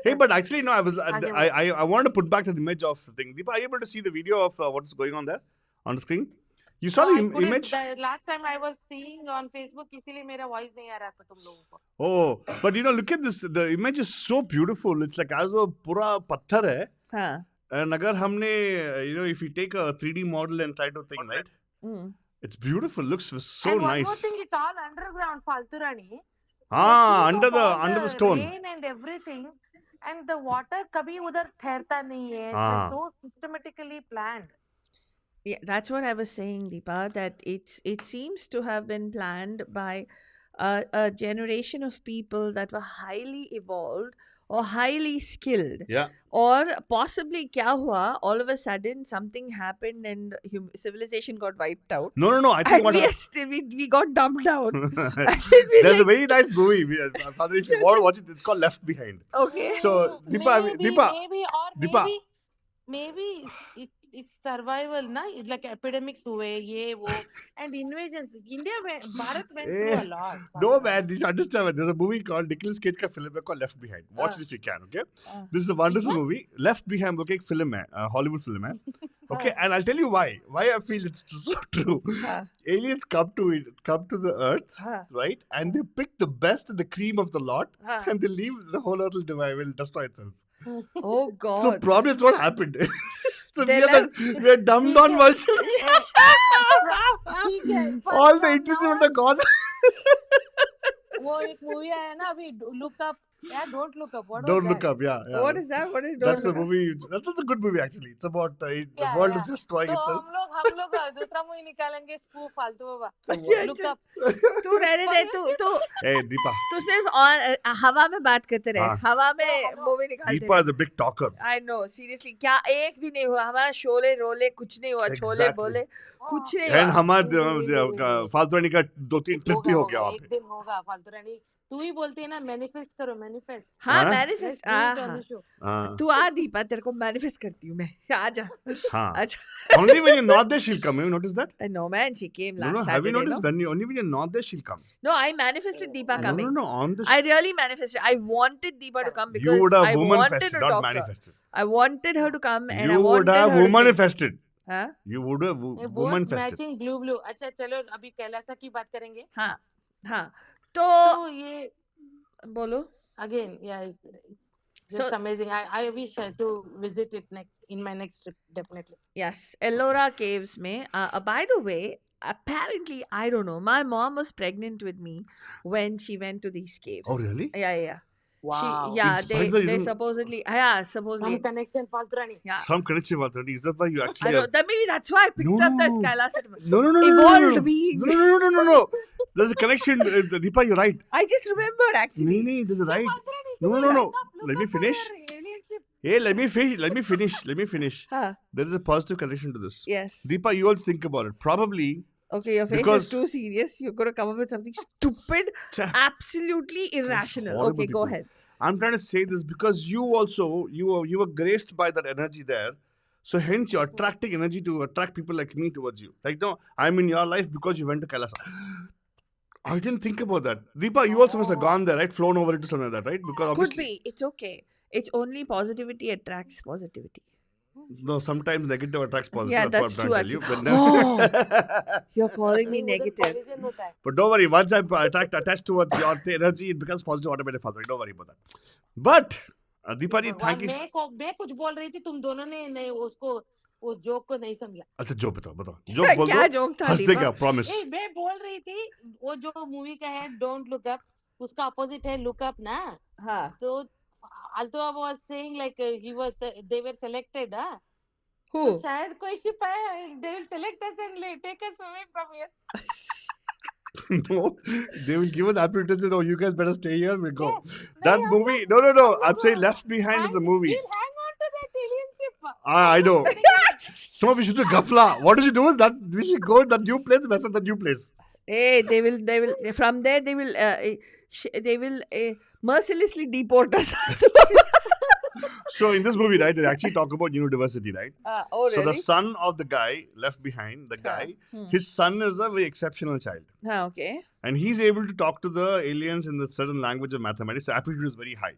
Hey, but actually, no, I want to put back the image of the thing. Deepa, are you able to see the video of what's going on there on the screen? You saw the image? The last time I was seeing on Facebook, इसीलिए मेरा voice नहीं आ रहा था तुम लोगों को. Oh, but look at this. The image is so beautiful. It's like as though पूरा पत्थर है. हाँ. And अगर हमने, if you take a 3D model and try to think, right? It's beautiful. Looks so and nice. one more thing, it's all underground, Faltu Rani. Under the stone. Rain and everything, and the water कभी उधर ठहरता नहीं है. It's so systematically planned. Yeah, that's what I was saying, Deepa, that it seems to have been planned by a generation of people that were highly evolved or highly skilled. Yeah. Or possibly kya hua, all of a sudden something happened and civilization got wiped out. No. I think And we got dumped down. There's a very nice movie. Father, if you want to watch it, it's called Left Behind. Okay. So, Deepa. Maybe it's survival, na? It's like epidemics हुए, ये वो, and invasions. Bharat went through a lot. No man, you understand. There's a movie called Nicolas Cage का film called Left Behind. Watch it if you can, okay? This is a wonderful movie. Left Behind एक film है, Hollywood film है. Okay, and I'll tell you why. Why I feel it's so true. Aliens come to the earth, right? And they pick the best and the cream of the lot, and they leave the whole earth will destroy itself. Oh God. So probably that's what happened. So They we are dumbed down version. All the intelligent are gone. वो एक movie आया ना अभी, look up. Yeah, don't look up. Don't look up. Yeah. What is that? What is That's a movie. That's a good movie actually. It's about the world is destroying itself. हम लोग दूसरा movie निकालेंगे, spoof फालतू बाबा. Look up. तू रहने दे, तू. Hey Deepa. तू सिर्फ हवा में बात करते रहे. हवा में मूवी निकालते. Deepa is a big talker. I know, seriously. क्या एक भी नहीं हुआ. हमारा शोले रोले कुछ नहीं हुआ. छोले बोले कुछ नहीं हुआ. And हमारा फालतू रानी का 2-3 ट्रिप भी हो गया वहाँ पे. एक दिन होगा फालतू रानी. तू ही बोलती है ना, मैनिफेस्ट करो, मैनिफेस्ट. हाँ, मैनिफेस्ट. तू आ दीपा, तेरे को मैनिफेस्ट करती हूँ मैं. आजा. हाँ. अच्छा. Only when you're not there, she'll come. Have you noticed that? No man, she came last Saturday. Have you noticed only when you're not there, she'll come? No, I manifested Deepa coming. No. On this. I really manifested. I wanted Deepa to come because you would have I wanted to not talk manifested. to her. I wanted her to come and I you wanted would have her womanifested. हाँ? You would have womanifested. Matching blue. अच्छा चलो अभी कैलासा की बात करेंगे. हाँ. तो ये बोलो. Again, yeah, it's just amazing. I wish to visit it in my next trip, definitely. Yes, Ellora Caves में. By the way, apparently, I don't know, my mom was pregnant with me when she went to these caves. Oh, really? Yeah. Wow. They supposedly. Some connection, Faltrani. Yeah. Some connection, Faltrani. Is that why you actually? Maybe that's why I picked up that Kailas. No. Evolved being. No. There's a connection. Deepa, you're right. I just remembered actually. No, there's a right. No. Let me finish. Hey, let me finish. There is a positive connection to this. Yes. Deepa, you all think about it. Probably. Okay, your face is too serious. You're going to come up with something stupid, absolutely irrational. Okay, go ahead. I'm trying to say this because you were graced by that energy there. So hence you're attracting energy to attract people like me towards you. Like, no, I'm in your life because you went to Kailasa. I didn't think about that. Deepa, you also must have gone there, right? Flown over into something like that, right? Because Could be. It's okay. It's only positivity attracts positivity. No, sometimes negative attracts positive. Yeah, that's that's what I'm true trying to tell actually. you. Oh, you're calling me नहीं, उधर negative. collision होता है. But don't worry, once I'm attached towards your energy, it becomes positive automatically. Don't worry about that. But, Deepa ji, thank you. मैं कुछ बोल रही थी, तुम दोनों ने नहीं उसको उस जोक को नहीं समझा. अच्छा जोक बताओ जोक बोल क्या दो जोक था हंस दीपा? देगा प्रॉमिस. ए मैं बोल रही थी वो जो मूवी का है डोंट लुक अप उसका अपोजिट है लुक अप ना. हाँ. तो although I was saying like they were selected Who? तो शायद कोई सिपाही they will select us and take us away from here. No, they will give us opportunities. No, you guys better stay here. We'll go. Yeah. That No, movie. No. I'm saying Left Behind is a movie. We'll hang on to that alien ship. I know. So we should do Gafla. What we should do is that we should go to the new place, mess up the new place. Hey, they will. From there, they will mercilessly deport us. So in this movie, right, they actually talk about diversity, right? Oh, So really? the son of the guy left behind, the guy, his son is a very exceptional child. Okay. And he's able to talk to the aliens in the certain language of mathematics. The aptitude is very high.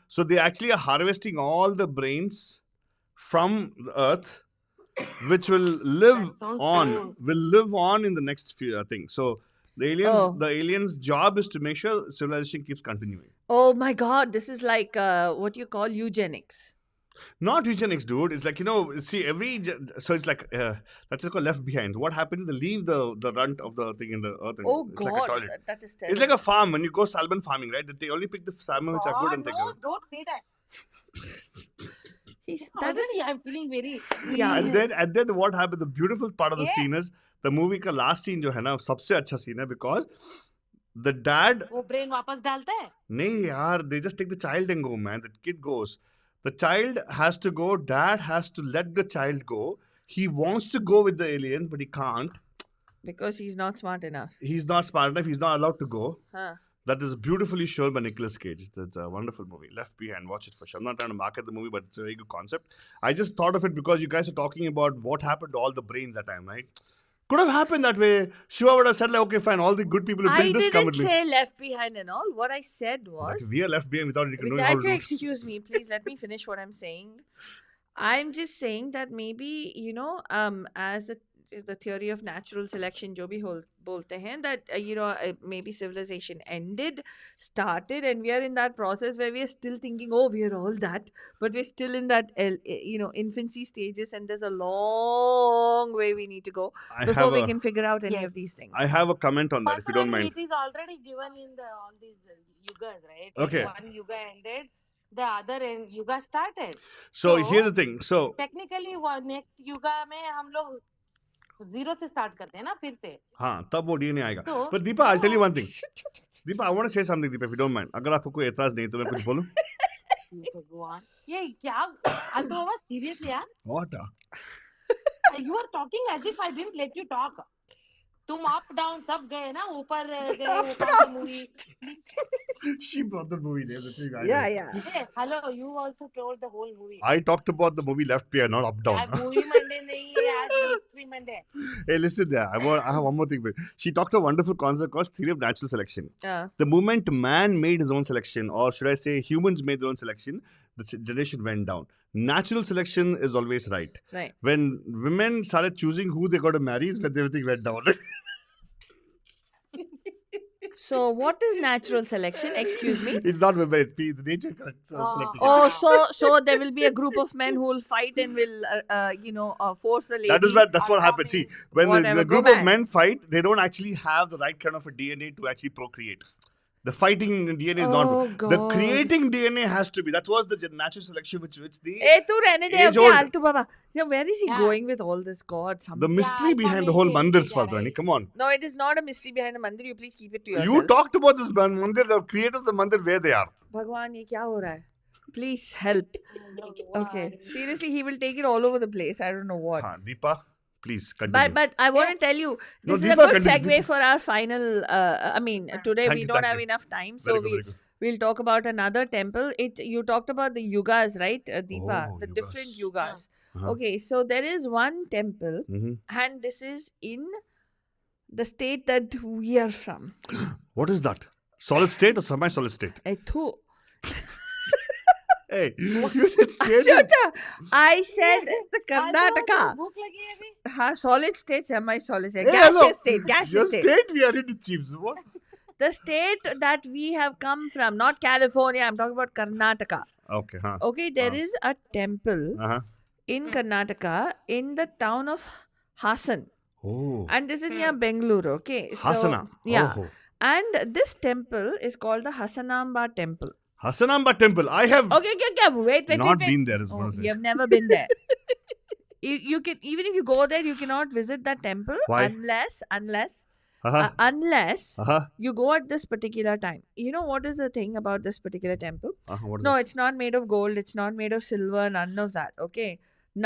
So they actually are harvesting all the brains from the earth, which will live on in the next few things. So the aliens' job is to make sure civilization keeps continuing. Oh my God! This is like what you call eugenics. Not eugenics, dude. It's like, see, so it's like, that's called left behind. What happens is they leave the runt of the thing in the earth. And Oh it's God, like a toilet. that is terrible. It's like a farm. When you go salmon farming, right? They only pick the salmon which are good and take No, away. don't say that. Already I'm feeling very. Yeah. And then what happens? The beautiful part of the scene is the movie का last scene जो है ना सबसे अच्छा scene है because the dad. वो brain वापस डालता है? नहीं यार, they just take the child and go, man. The kid goes. The child has to go. Dad has to let the child go. He wants to go with the aliens, but he can't. Because he's not smart enough. He's not smart enough. He's not allowed to go. Huh. That is beautifully shown by Nicolas Cage. It's a wonderful movie. Left Behind. Watch it for sure. I'm not trying to market the movie, but it's a very good concept. I just thought of it because you guys are talking about what happened to all the brains that time, right? Could have happened that way. Shiva would have said, like, okay, fine, all the good people who built this come I with me. didn't say left behind and all. What I said was... That we are left behind without knowing how to do it. Excuse me, please let me finish what I'm saying. I'm just saying that maybe, as the theory of natural selection, jo bhi bolte hain, that, maybe civilization ended, started, and we are in that process where we are still thinking, oh, we are all that, but we're still in that, infancy stages, and there's a long way we need to go before we can figure out any of these things. I have a comment on that, if you don't mind. It is already given in all these yugas, right? Okay. Like one yuga ended, the other yuga started. So here's the thing. So technically, next yuga में हम लोग zero से start करते हैं ना फिर से. हाँ, तब वो DNA आएगा. But Deepa, I'll tell you one thing. Deepa, I want to say something, Deepa, if you don't mind. अगर आपको कोई एतराज नहीं तो मैं कुछ बोलूं? भगवान, ये क्या? अल्तो बाबा, seriously यार? What? You are talking as if I didn't let you talk. तुम up down सब गए ना ऊपर गए ऊपर movie. She brought the movie there. Yeah. Hey, hello, you also told the whole movie. I talked about the movie Left Behind, not Up Down. आज movie Monday नहीं है, आज history Monday. Hey, listen there. I have one more thing. She talked a wonderful concept called theory of natural selection. Yeah. The moment man made his own selection, or should I say humans made their own selection, the generation went down. Natural selection is always right. Right. When women started choosing who they got to marry, is when everything went down. So what is natural selection? Excuse me. It's not women. It's the nature selecting. Oh, so there will be a group of men who will fight and will, force a lady. That's what happens. See, when the group of back. men fight, they don't actually have the right kind of a DNA to actually procreate. The fighting DNA is not. God. The creating DNA has to be. That was the natural selection which the. Hey, tu rehne de age old. Altu Baba. Yeah, where is he going with all this? God, The mystery behind the whole mandir's fault, Rani. Come on. No, it is not a mystery behind the mandir. You please keep it to yourself. You talked about this mandir. The creators of the mandir, where they are. Bhagwan, ye kya ho raha hai? Please help. Okay, seriously, he will take it all over the place. I don't know what. Deepa, please continue. But I want to tell you, this is Deepa, a good continue. segue for our final. Today we don't have enough time, so we'll talk about another temple. You talked about the yugas, right, Deepa? The yugas. different yugas. Uh-huh. Okay, so there is one temple, and this is in the state that we are from. What is that? Solid state or semi-solid state? Hey, you said state. I said the Karnataka. भूख लगी है अभी. हाँ, solid state, semi-solid state, Hey, hello. gaseous state, gaseous Your state. state we are in it, Chiefs. What? The state that we have come from, not California. I'm talking about Karnataka. Okay, huh? Okay, there is a temple Uh-huh. in Karnataka in the town of Hassan, Oh. and this is near Bengaluru. Okay, Hasana. So, yeah, Oh. and this temple is called the Hassanamba Temple. Hassanamba Temple. I have Okay, wait. not been there. Is what Oh, I'm you have saying. never been there. You can, even if you go there, you cannot visit that temple. Why? Unless Uh-huh. you go at this particular time. You know what is the thing about this particular temple? What is No, it? it's not made of gold. It's not made of silver. None of that. Okay,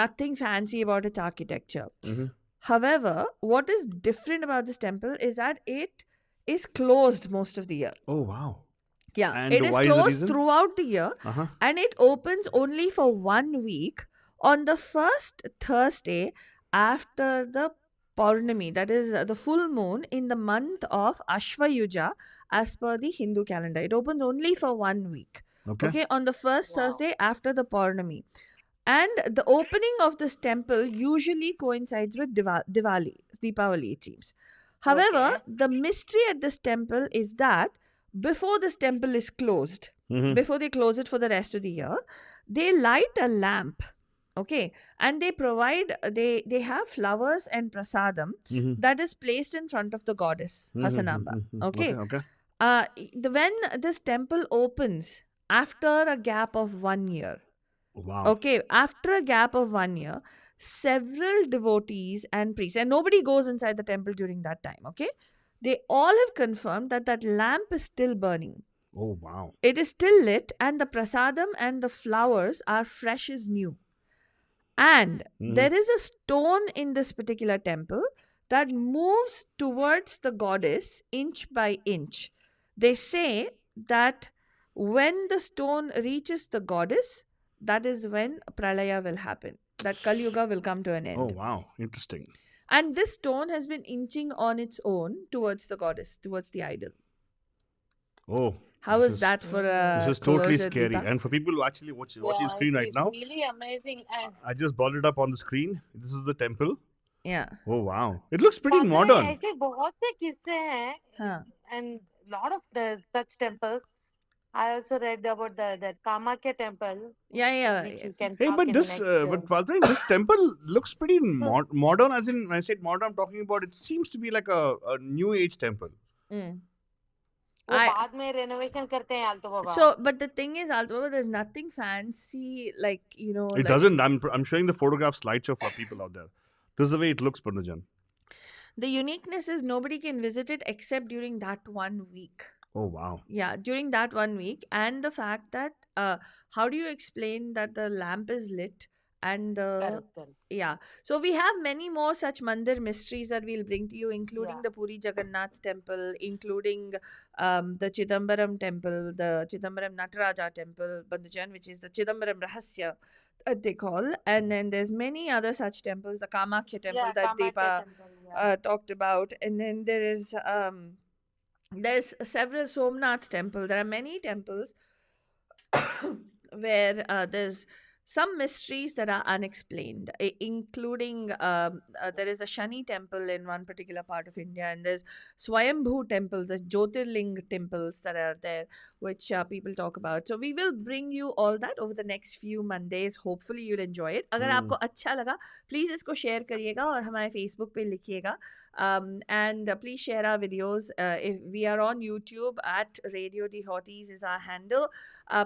nothing fancy about its architecture. Mhm. However, what is different about this temple is that it is closed most of the year. Oh, wow. Yeah, And it is why is the closed reason? throughout the year, Uh-huh. and it opens only for 1 week on the first Thursday after the Purnami, that is the full moon in the month of Ashvayuja as per the Hindu calendar. It opens only for 1 week. Okay. On the first Thursday after the Purnami. And the opening of this temple usually coincides with Diwali, Deepavali, it seems. However, the mystery at this temple is that before this temple is closed, Mhm. before they close it for the rest of the year, they light a lamp. Okay, and they provide, they have flowers and prasadam Mhm. that is placed in front of the goddess Mhm, Hassanamba. mhm. Okay, Okay. when this temple opens after a gap of 1 year, Wow. okay, after a gap of 1 year, several devotees and priests, and nobody goes inside the temple during that time. Okay, they all have confirmed that that lamp is still burning. Oh, wow. It is still lit, and the prasadam and the flowers are fresh as new. And there is a stone in this particular temple that moves towards the goddess inch by inch. They say that when the stone reaches the goddess, that is when Pralaya will happen. That Kali Yuga will come to an end. Oh, wow. Interesting. And this stone has been inching on its own towards the goddess, towards the idol. Oh. How this is that for a This is totally closer, scary. Deepa? And for people who actually watching screen right It's now, really amazing. And I just brought it up on the screen. This is the temple. Yeah. Oh, wow. It looks pretty बाद में modern. ऐसे बहुत से किस्से हैं, Huh. and lot of such temples. I also read about that Kamakya temple, Yeah. which you can Hey, talk but in this, next. but Valtrain, this temple looks pretty modern. As in, when I said modern, I'm talking about it seems to be like a new age temple. Mm. वो I- बाद में renovation करते हैं आल्तो बाबा. So, but the thing is, Although there's nothing fancy, like, It like, doesn't. I'm showing the photograph slideshow for people out there. This is the way it looks, Purnajan. the uniqueness is nobody can visit it except during that 1 week. Oh, wow. Yeah, during that 1 week. And the fact that, how do you explain that the lamp is lit and Correct. yeah, so we have many more such mandir mysteries that we'll bring to you, including Yeah. the Puri Jagannath temple, including the Chidambaram temple, the Chidambaram Nataraja temple, Bandhujan, which is the Chidambaram Rahasya, they call. And then there's many other such temples, the Kamakya temple Yeah, that Kamakya Deepa temple, yeah. talked about. And then there's several Somnath temple. There are many temples where there's some mysteries that are unexplained, including there is a Shani temple in one particular part of India, and there's Swayambhu temples, there's Jyotirling temples that are there, which people talk about. So we will bring you all that over the next few Mondays. Hopefully you'll enjoy it. अगर आपको अच्छा लगा, please इसको share करिएगा और हमारे Facebook पे लिखिएगा. And please share our videos. If we are on YouTube at Radio The Hotties is our handle.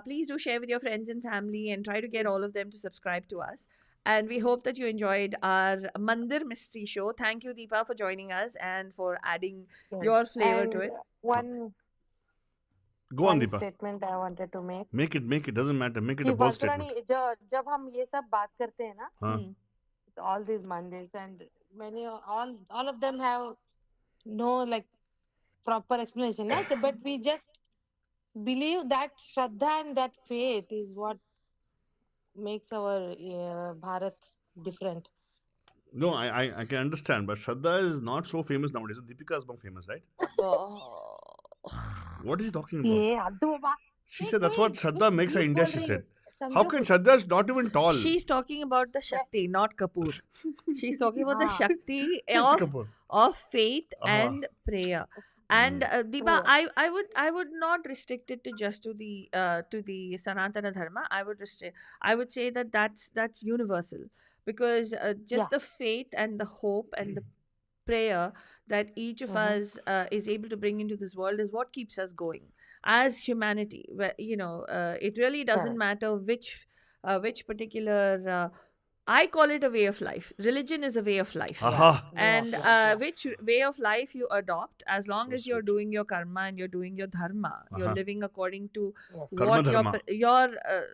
Please do share with your friends and family and try to get all of them to subscribe to us. And we hope that you enjoyed our Mandir Mystery Show. Thank you, Deepa, for joining us and for adding your flavor to it. One Go on, Deepa. statement I wanted to make. Make it. Doesn't matter. Make it कि a bold वर्तुरानी statement. जब हम ये सब बात करते हैं ना, Huh? all these mandirs, and many all of them have no like proper explanation, right? But we just believe that Shraddha and that faith is what makes our Bharat different. No, I can understand, but Shraddha is not so famous nowadays. Deepika is more famous, right? What are you talking about? ये आदू बाबा She said that's what Shraddha makes her India, she said. How can Shraddha's not even tall? She's talking about the Shakti, not Kapoor. She's talking about the Ah. Shakti Shakti Kapoor. of faith Uh-huh. and prayer. And Deepa, Prayer. I would not restrict it to just to the Sanatana Dharma. I would say that that's universal, because just Yeah. the faith and the hope and the prayer that each of Mhm. us is able to bring into this world is what keeps us going as humanity. Where, it really doesn't Correct. matter which particular I call it a way of life. Religion is a way of life. Aha. Way of And life, yeah. which way of life you adopt, as long So as you're sweet. doing your karma and you're doing your dharma, you're Uh-huh. living according to Yes. Karma what dharma.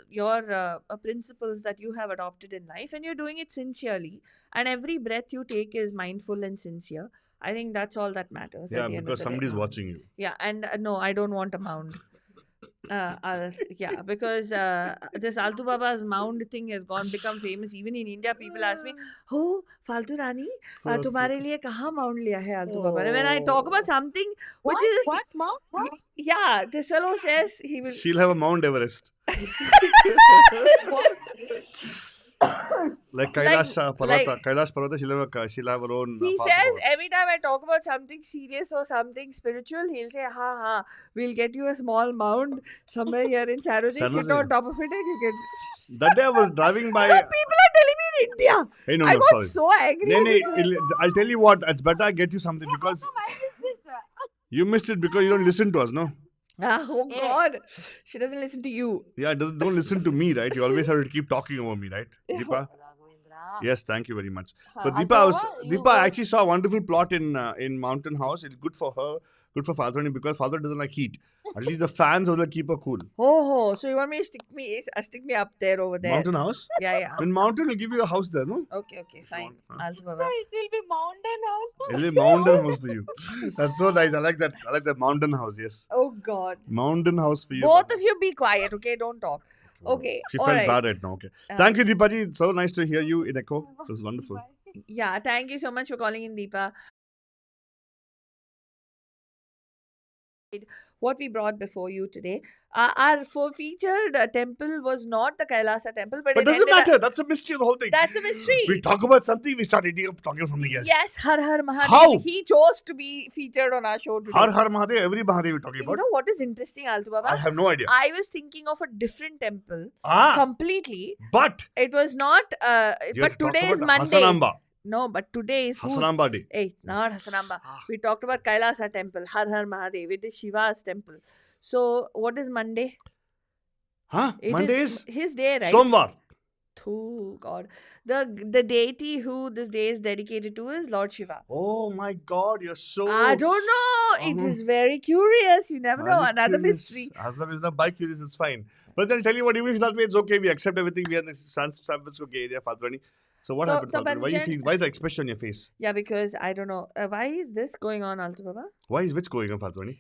your principles that you have adopted in life, and you're doing it sincerely, and every breath you take is mindful and sincere. I think that's all that matters Yeah, at the end because of the somebody's day. watching you. Yeah, and no, I don't want a mound. Yeah, because this Altu Baba's mound thing has become famous. Even in India, people ask me, "Oh, Faltu Rani, So तुम्हारे लिए कहाँ mound लिया है Altu Baba ने?" When I talk about something which What? is What, Mom? What? yeah, this fellow says he will. She'll have a Mount Everest. Like Kailash Parvata. Kailash Parvata, she'll have her own. He path says forward. every time I talk about something serious or something spiritual, he'll say, "Ha ha, we'll get you a small mound somewhere here in Sarojini. Sit Sarojini. on top of it, and you can." That day I was driving by. Some people are telling me in India. Hey, no, I got sorry. so angry. No, with this. I'll tell you what. It's better I get you something because How come I missed this? you missed it because you don't listen to us, no? Oh Eh. God, she doesn't listen to you. Yeah, don't listen to me, right? You always have to keep talking over me, right? Deepa? Raghavendra. Yes, thank you very much. Huh. But Although, you Deepa guys- actually saw a wonderful plot in Mountain House. It's good for her, good for Father because Father doesn't like heat. At least the fans will keep her cool. Oh, so you want me to stick me up there over there? Mountain House? Yeah. In Mountain will give you a house there, no? Okay, fine. Huh. Altu So Baba. it will be mountain house. It'll be Mountain House for you. That's so nice. I like that. I like that Mountain House. Yes, Oh God. Mountain House for you. Both of you be quiet, okay? Don't talk. Okay. She all felt right. bad right now. Okay. Thank you, Deepaji. It's so nice to hear you in echo. It was wonderful. Bye. Yeah, thank you so much for calling in, Deepa. What we brought before you today. Our featured temple was not the Kailasa temple, but But it doesn't ended matter. That's the mystery of the whole thing. That's a mystery. We talk about something, we start talking about something else. Yes, Har Har Mahadev. How? He chose to be featured on our show today. Har Har Mahadev, every Mahadev we're talking You about. know what is interesting, Altu Baba? I have no idea. I was thinking of a different temple completely. But It was not. you But have to talk today is about Monday. Hasanamba. No, but today is whose? Hasanamba Day. Hey, not Hasanamba. Ah. We talked about Kailasa temple, Har Har Mahadev. It is Shiva's temple. So, what is Monday? Huh? It Monday is is his day, right? Somvar. Oh God, the deity who this day is dedicated to is Lord Shiva. Oh my God, you're so. I don't know. It is very curious. You never know. Very Another curious. mystery. As long as not by curious, it's fine. But I'll tell you what, even if that way, it's okay. We accept everything. We are in the San Francisco gay area, Fathrani. So what So- happened, so Fathrani? Banjan- Why the expression on your face? Yeah, because I don't know. Why is this going on, Altu Baba? Why is which going on, Fathrani?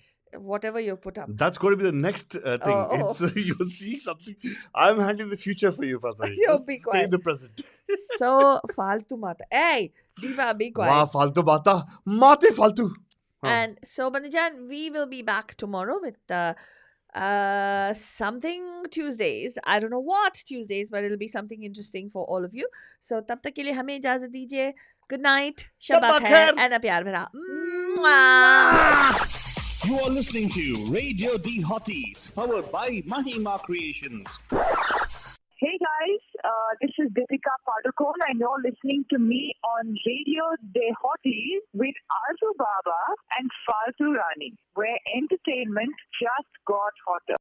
Whatever you put up. That's going to be the next thing. Oh. It's, you'll see something. I'm handling the future for you, Fathrani. You Just be stay quiet. in the present. So, Faltu Mata. Hey, Diva, be quiet. Wow, faltu bata. Mate faltu. Huh. And so, Bandijan, we will be back tomorrow with something Tuesdays. I don't know what Tuesdays, but it'll be something interesting for all of you. So, tab tak ke liye hame ijazat dijiye. Good night. Shabbat khair and a pyar bhara. Mwah. You are listening to Radio D Hotties, powered by Mahima Creations. Hey guys, this is Deepika Padukone and you're listening to me on Radio De Hotties with Altu Baba and Faltu Rani, where entertainment just got hotter.